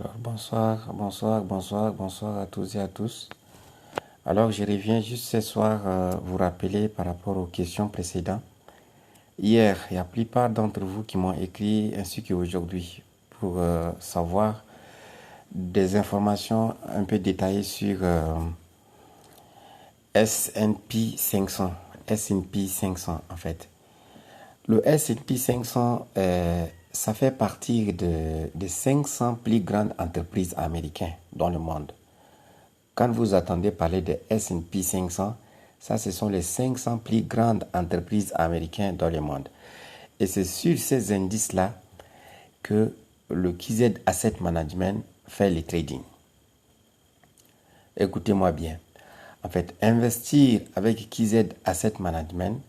Alors, bonsoir à tous et à tous. Alors, je reviens juste ce soir vous rappeler par rapport aux questions précédentes. Hier, il y a la plupart d'entre vous qui m'ont écrit ainsi qu'aujourd'hui pour savoir des informations un peu détaillées sur S&P 500. S&P 500 en fait. Le S&P 500, ça fait partie des 500 plus grandes entreprises américaines dans le monde. Quand vous attendez parler de S&P 500, ça, ce sont les 500 plus grandes entreprises américaines dans le monde. Et c'est sur ces indices-là que le KZ Asset Management fait le trading. Écoutez-moi bien. En fait, investir avec KZ Asset Management,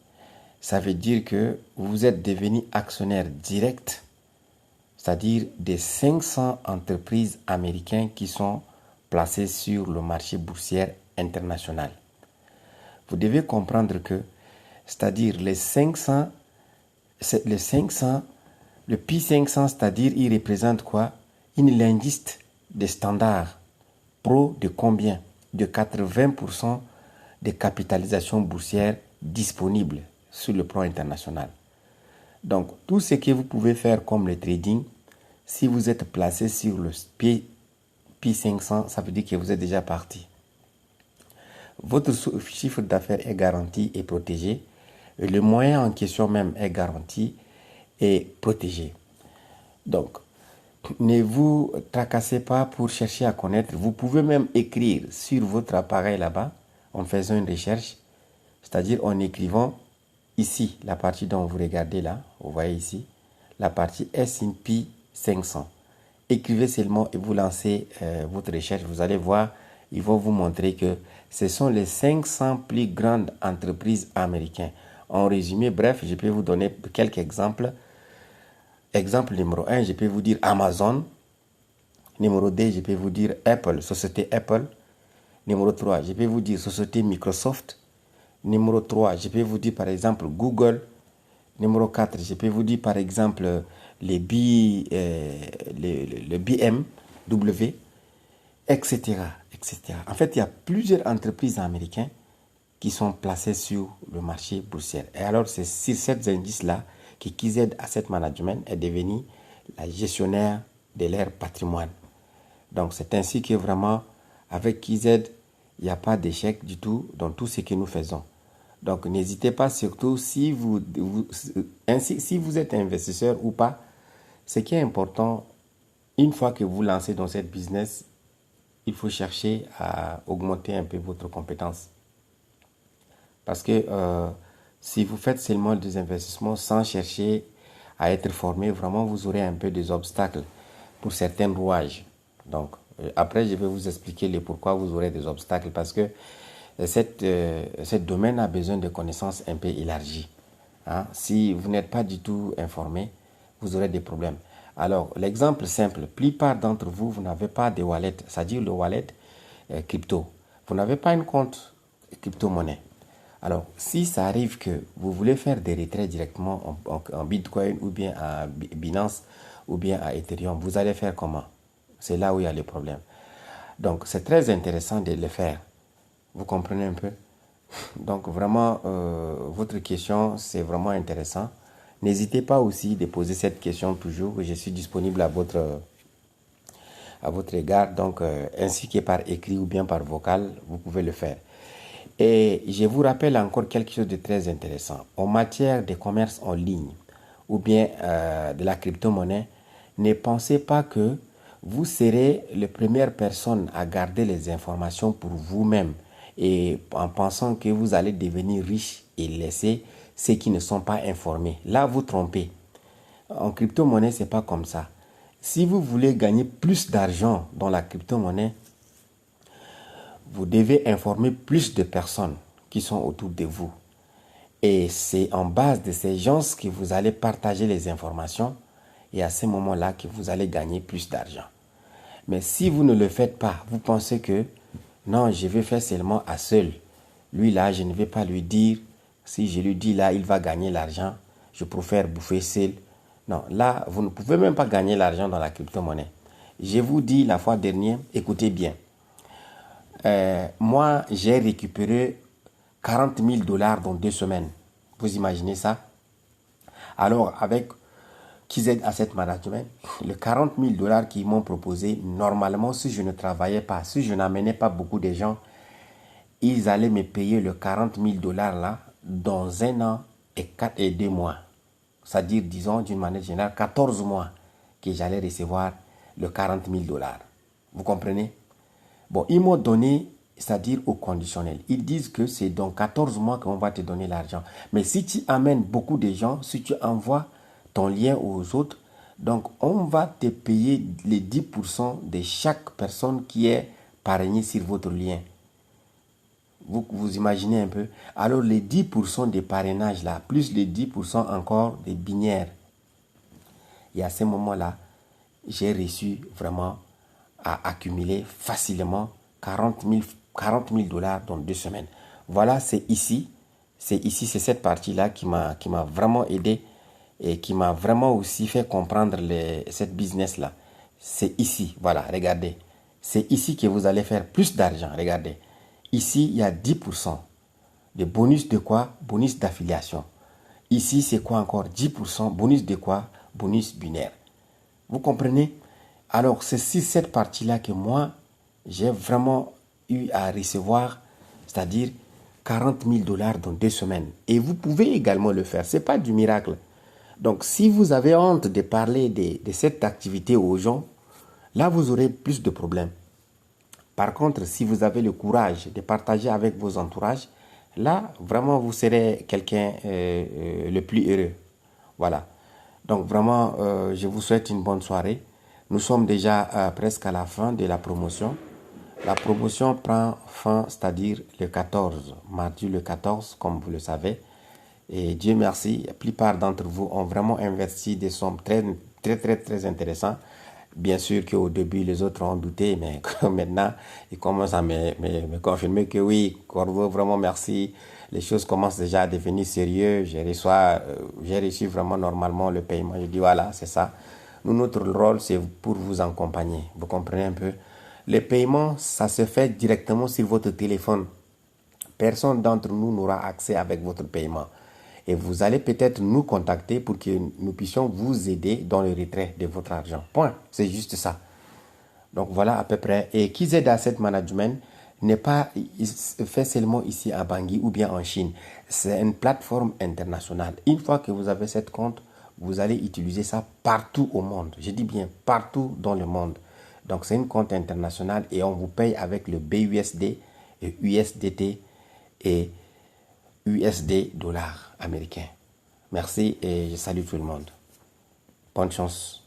ça veut dire que vous êtes devenu actionnaire direct, c'est-à-dire des 500 entreprises américaines qui sont placées sur le marché boursier international. Vous devez comprendre que, c'est-à-dire le P500, c'est-à-dire il représente quoi? L'indice des standards pro de combien? De 80% de capitalisation boursière disponible sur le plan international. Donc, tout ce que vous pouvez faire comme le trading, si vous êtes placé sur le P500, ça veut dire que vous êtes déjà parti. Votre chiffre d'affaires est garanti et protégé. Et le moyen en question même est garanti et protégé. Donc, ne vous tracassez pas pour chercher à connaître. Vous pouvez même écrire sur votre appareil là-bas en faisant une recherche, c'est-à-dire en écrivant ici, la partie dont vous regardez là, vous voyez ici, la partie S&P 500. Écrivez seulement et vous lancez votre recherche. Vous allez voir, ils vont vous montrer que ce sont les 500 plus grandes entreprises américaines. En résumé, bref, je peux vous donner quelques exemples. Exemple numéro 1, je peux vous dire Amazon. Numéro 2, je peux vous dire Apple, société Apple. Numéro 3, je peux vous dire société Microsoft. Numéro 3, je peux vous dire par exemple Google. Numéro 4, je peux vous dire par exemple le BMW, etc., etc. En fait, il y a plusieurs entreprises américaines qui sont placées sur le marché boursier. Et alors, c'est sur ces indices-là que KZ Asset Management est devenu la gestionnaire de leur patrimoine. Donc, c'est ainsi que vraiment, avec KZ, il n'y a pas d'échec du tout dans tout ce que nous faisons. Donc, n'hésitez pas, surtout si vous êtes investisseur ou pas, ce qui est important, une fois que vous lancez dans cette business, il faut chercher à augmenter un peu votre compétence. Parce que si vous faites seulement des investissements sans chercher à être formé, vraiment, vous aurez un peu des obstacles pour certains rouages. Donc, après, je vais vous expliquer les pourquoi vous aurez des obstacles parce que ce domaine a besoin de connaissances un peu élargies. Hein? Si vous n'êtes pas du tout informé, vous aurez des problèmes. Alors, l'exemple simple, la plupart d'entre vous, vous n'avez pas de wallet, c'est-à-dire le wallet crypto. Vous n'avez pas un compte crypto-monnaie. Alors, si ça arrive que vous voulez faire des retraits directement en Bitcoin ou bien à Binance ou bien à Ethereum, vous allez faire comment? C'est là où il y a le problème. Donc, c'est très intéressant de le faire. Vous comprenez un peu? Donc, vraiment, votre question, c'est vraiment intéressant. N'hésitez pas aussi de poser cette question toujours. Je suis disponible à votre égard. Donc, ainsi que par écrit ou bien par vocal, vous pouvez le faire. Et je vous rappelle encore quelque chose de très intéressant. En matière de commerce en ligne ou bien de la crypto-monnaie, ne pensez pas que vous serez la première personne à garder les informations pour vous-même et en pensant que vous allez devenir riche et laisser ceux qui ne sont pas informés. Là, vous trompez. En crypto-monnaie, ce n'est pas comme ça. Si vous voulez gagner plus d'argent dans la crypto-monnaie, vous devez informer plus de personnes qui sont autour de vous. Et c'est en base de ces gens que vous allez partager les informations et à ce moment-là que vous allez gagner plus d'argent. Mais si vous ne le faites pas, vous pensez que non, je vais faire seulement à seul. Lui là, je ne vais pas lui dire. Si je lui dis là, il va gagner l'argent. Je préfère bouffer seul. Non, là, vous ne pouvez même pas gagner l'argent dans la crypto-monnaie. Je vous dis la fois dernière, écoutez bien. Moi, j'ai récupéré 40 000 dollars dans 2 semaines. Vous imaginez ça? Alors, avec KZ Asset Management, les 40 000 dollars qu'ils m'ont proposé, normalement, si je ne travaillais pas, si je n'amenais pas beaucoup de gens, ils allaient me payer le 40 000 dollars là dans 1 an et 2 mois. C'est-à-dire, disons, d'une manière générale, 14 mois que j'allais recevoir le 40 000 dollars. Vous comprenez? Bon, ils m'ont donné, c'est-à-dire au conditionnel. Ils disent que c'est dans 14 mois qu'on va te donner l'argent. Mais si tu amènes beaucoup de gens, si tu envoies ton lien aux autres, donc on va te payer les 10% de chaque personne qui est parrainée sur votre lien. Vous imaginez un peu? Alors les 10% des parrainages là, plus les 10% encore des binières. Et à ce moment-là, j'ai réussi vraiment à accumuler facilement 40 000 dollars dans 2 semaines. Voilà, c'est ici, c'est cette partie-là qui m'a vraiment aidé et qui m'a vraiment aussi fait comprendre cette business-là. C'est ici, voilà, regardez. C'est ici que vous allez faire plus d'argent, regardez. Ici, il y a 10% de bonus de quoi? Bonus d'affiliation. Ici, c'est quoi encore? 10% bonus de quoi? Bonus binaire. Vous comprenez? Alors, c'est sur cette partie-là que moi, j'ai vraiment eu à recevoir, c'est-à-dire 40 000 dollars dans 2 semaines. Et vous pouvez également le faire. Ce n'est pas du miracle. Donc, si vous avez honte de parler de cette activité aux gens, là, vous aurez plus de problèmes. Par contre, si vous avez le courage de partager avec vos entourages, là, vraiment, vous serez quelqu'un le plus heureux. Voilà. Donc, vraiment, je vous souhaite une bonne soirée. Nous sommes déjà presque à la fin de la promotion. La promotion prend fin, c'est-à-dire le 14, mardi le 14, comme vous le savez. Et Dieu merci, la plupart d'entre vous ont vraiment investi des sommes très intéressantes. Bien sûr qu'au début, les autres ont douté, mais maintenant, ils commencent à me confirmer que oui, Corvo, vraiment merci. Les choses commencent déjà à devenir sérieuses. J'ai reçu vraiment normalement le paiement. Je dis voilà, c'est ça. Nous, notre rôle, c'est pour vous accompagner. Vous comprenez un peu? Le paiement, ça se fait directement sur votre téléphone. Personne d'entre nous n'aura accès avec votre paiement. Et vous allez peut-être nous contacter pour que nous puissions vous aider dans le retrait de votre argent. Point. C'est juste ça. Donc voilà à peu près. Et KZ Asset Management n'est pas fait seulement ici à Bangui ou bien en Chine. C'est une plateforme internationale. Une fois que vous avez cette compte, vous allez utiliser ça partout au monde. Je dis bien partout dans le monde. Donc c'est une compte internationale et on vous paye avec le BUSD et USDT et USD dollars américains. Merci et je salue tout le monde. Bonne chance.